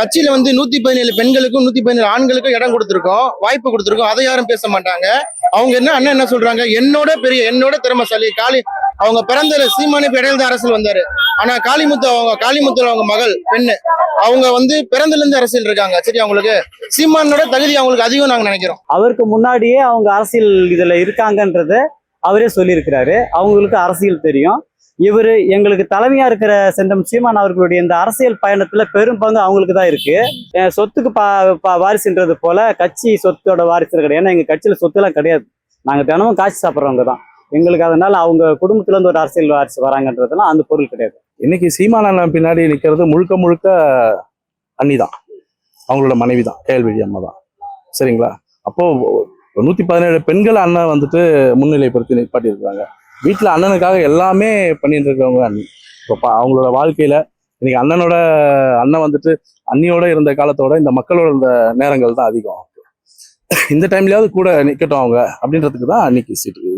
கட்சியில வந்து 117 பெண்களுக்கும் 117 ஆண்களுக்கும் இடம் கொடுத்துருக்கோம், வாய்ப்பு கொடுத்துருக்கோம். அதை யாரும் பேச மாட்டாங்க. அவங்க அண்ணன் என்ன சொல்றாங்க, என்னோட திறமைசாலி அவங்க பிறந்த சீமானே இடையில தான் அரசியல் வந்தாரு. ஆனா காளிமுத்து அவங்க மகள் பெண்ணு, அவங்க வந்து பிறந்தல இருந்து அரசியல் இருக்காங்க. சரி, அவங்களுக்கு சீமானோட தகுதி அவங்களுக்கு அதிகம் நாங்க நினைக்கிறோம். அவருக்கு முன்னாடியே அவங்க அரசியல் இதுல இருக்காங்கன்றத அவரே சொல்லியிருக்கிறாரு. அவங்களுக்கு அரசியல் தெரியும். இவரு எங்களுக்கு தலைமையா இருக்கிற செந்தம் சீமான் அவர்களுடைய இந்த அரசியல் பயணத்துல பெரும் பங்கு அவங்களுக்கு தான் இருக்கு. சொத்துக்கு வாரிசுன்றது போல கட்சி சொத்தோட வாரிசு கிடையாது. ஏன்னா எங்க கட்சியில சொத்து எல்லாம் கிடையாது. நாங்க தினமும் காட்சி சாப்பிட்றவங்க தான். எங்களுக்கு அதனால அவங்க குடும்பத்துல இருந்து ஒரு அரசியல் வாரிசு வராங்கன்றதுலாம் அந்த பொருள் கிடையாது. இன்னைக்கு சீமான பின்னாடி நிற்கிறது முழுக்க அண்ணி தான், அவங்களோட மனைவி தான், கேள்வி அம்மா தான். சரிங்களா? அப்போ 117 பெண்கள் அண்ணன் வந்துட்டு முன்னிலைப்படுத்தி நிற்பாட்டியிருக்காங்க. வீட்டில் அண்ணனுக்காக எல்லாமே பண்ணிட்டு இருக்கிறவங்க அண்ணி. இப்போ அவங்களோட வாழ்க்கையில இன்னைக்கு அண்ணன் வந்துட்டு அண்ணியோட இருந்த காலத்தோட இந்த மக்களோட இருந்த நேரங்கள் தான் அதிகம். இந்த டைம்லயாவது கூட நிக்கட்டும் அவங்க அப்படின்றதுக்கு தான் அன்னைக்கு சீட்டு